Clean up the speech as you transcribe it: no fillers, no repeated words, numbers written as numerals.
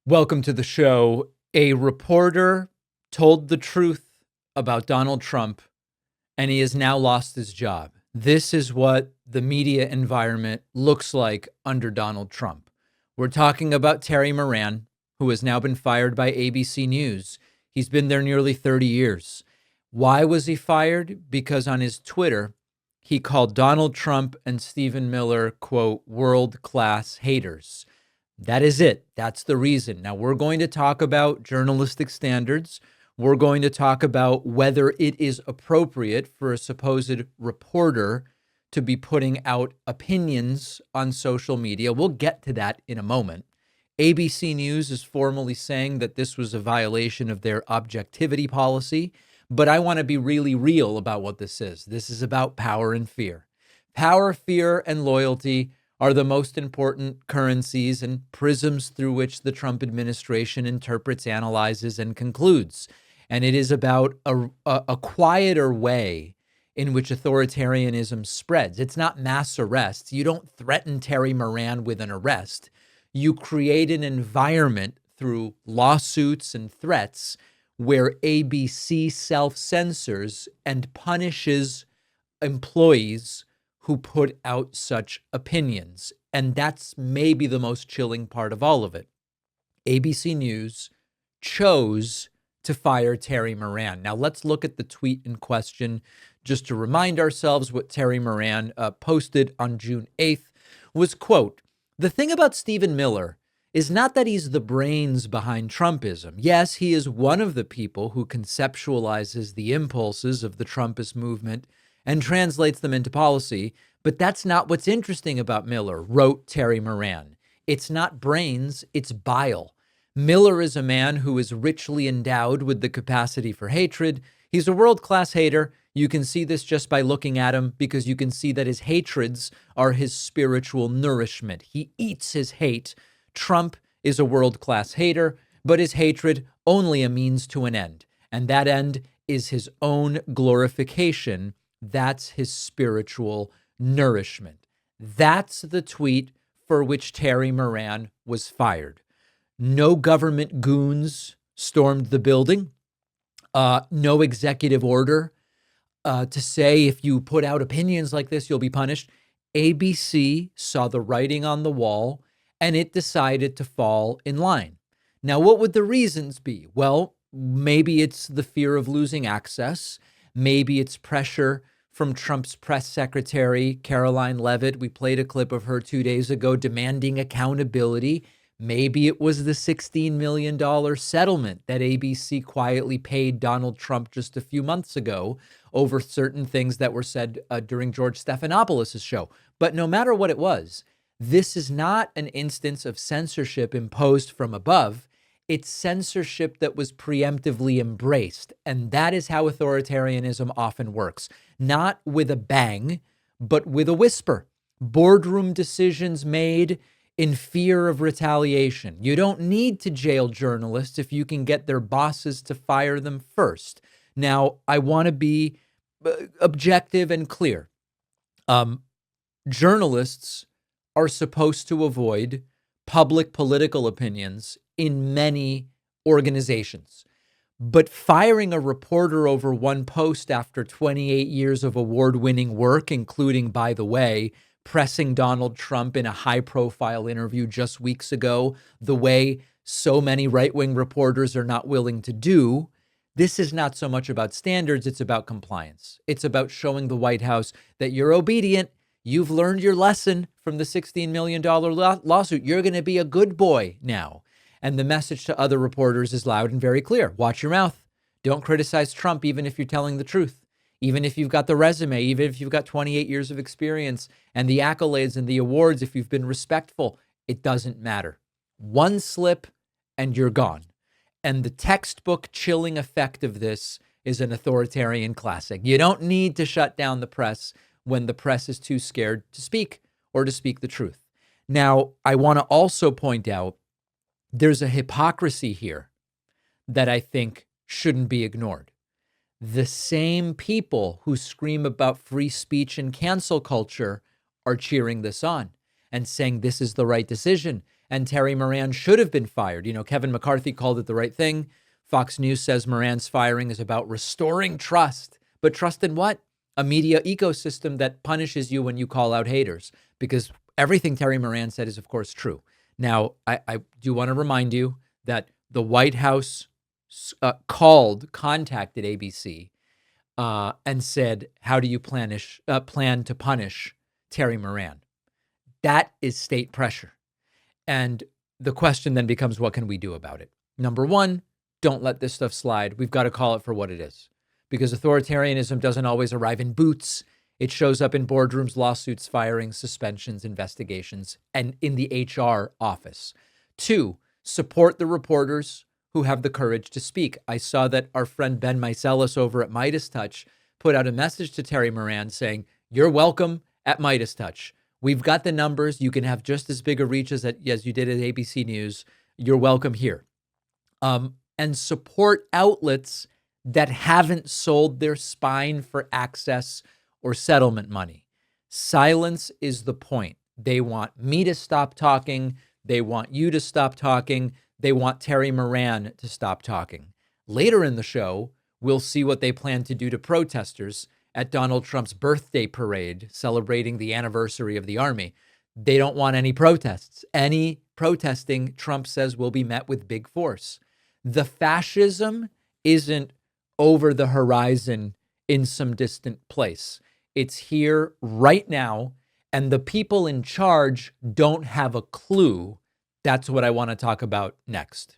Welcome to the show. A reporter told the truth about Donald Trump, and he has now lost his job. This is what the media environment looks like under Donald Trump. We're talking about Terry Moran, who has now been fired by ABC News. He's been there nearly 30 years. Why was he fired? Because on his Twitter, he called Donald Trump and Stephen Miller, quote, world-class haters. That is it. That's the reason. Now, we're going to talk about journalistic standards. We're going to talk about whether it is appropriate for a supposed reporter to be putting out opinions on social media. We'll get to that in a moment. ABC News is formally saying that this was a violation of their objectivity policy, but I want to be really real about what this is. This is about power and fear. Power, fear, and loyalty are the most important currencies and prisms through which the Trump administration interprets, analyzes, and concludes. And it is about a quieter way in which authoritarianism spreads. It's not mass arrests. You don't threaten Terry Moran with an arrest. You create an environment through lawsuits and threats where ABC self-censors and punishes employees who put out such opinions. And that's maybe the most chilling part of all of it. ABC News chose to fire Terry Moran. Now, let's look at the tweet in question just to remind ourselves what Terry Moran posted on June 8th was, quote, "The thing about Stephen Miller is not that he's the brains behind Trumpism. Yes, he is one of the people who conceptualizes the impulses of the Trumpist movement and translates them into policy, but that's not what's interesting about Miller," wrote Terry Moran. "It's not brains, it's bile. Miller is a man who is richly endowed with the capacity for hatred. He's a world-class hater. You can see this just by looking at him, because you can see that his hatreds are his spiritual nourishment. He eats his hate. Trump is a world-class hater, but his hatred only a means to an end. And that end is his own glorification. That's his spiritual nourishment." That's the tweet for which Terry Moran was fired. No government goons stormed the building. No executive order to say if you put out opinions like this, you'll be punished. ABC saw the writing on the wall and it decided to fall in line. Now, what would the reasons be? Well, maybe it's the fear of losing access. Maybe it's pressure from Trump's press secretary, Caroline Leavitt. We played a clip of her 2 days ago demanding accountability. Maybe it was the $16 million settlement that ABC quietly paid Donald Trump just a few months ago over certain things that were said during George Stephanopoulos' show. But no matter what it was, this is not an instance of censorship imposed from above. It's censorship that was preemptively embraced. And that is how authoritarianism often works. Not with a bang, but with a whisper. Boardroom decisions made in fear of retaliation. You don't need to jail journalists if you can get their bosses to fire them first. Now, I want to be objective and clear. Journalists are supposed to avoid public political opinions in many organizations. But firing a reporter over one post after 28 years of award-winning work, including, by the way, pressing Donald Trump in a high-profile interview just weeks ago, the way so many right-wing reporters are not willing to do, this is not so much about standards, it's about compliance. It's about showing the White House that you're obedient. You've learned your lesson from the $16 million lawsuit. You're going to be a good boy now. And the message to other reporters is loud and very clear. Watch your mouth. Don't criticize Trump, even if you're telling the truth. Even if you've got the resume, even if you've got 28 years of experience and the accolades and the awards, if you've been respectful, it doesn't matter. One slip and you're gone. And the textbook chilling effect of this is an authoritarian classic. You don't need to shut down the press when the press is too scared to speak or to speak the truth. Now, I want to also point out there's a hypocrisy here that I think shouldn't be ignored. The same people who scream about free speech and cancel culture are cheering this on and saying this is the right decision and Terry Moran should have been fired. You know, Kevin McCarthy called it the right thing. Fox News says Moran's firing is about restoring trust. But trust in what? A media ecosystem that punishes you when you call out haters, because everything Terry Moran said is, of course, true. Now, I do want to remind you that the White House contacted ABC and said, how do you plan to punish Terry Moran? That is state pressure. And the question then becomes, what can we do about it? Number one, don't let this stuff slide. We've got to call it for what it is, because authoritarianism doesn't always arrive in boots. It shows up in boardrooms, lawsuits, firings, suspensions, investigations, and in the HR office. Two, support the reporters who have the courage to speak. I saw that our friend Ben Meiselas over at Midas Touch put out a message to Terry Moran saying, you're welcome at Midas Touch. We've got the numbers. You can have just as big a reach as you did at ABC News. You're welcome here. And support outlets that haven't sold their spine for access or settlement money. Silence is the point. They want me to stop talking. They want you to stop talking. They want Terry Moran to stop talking. Later in the show, we'll see what they plan to do to protesters at Donald Trump's birthday parade celebrating the anniversary of the army. They don't want any protests. Any protesting, Trump says, will be met with big force. The fascism isn't over the horizon in some distant place. It's here right now, and the people in charge don't have a clue. That's what I want to talk about next.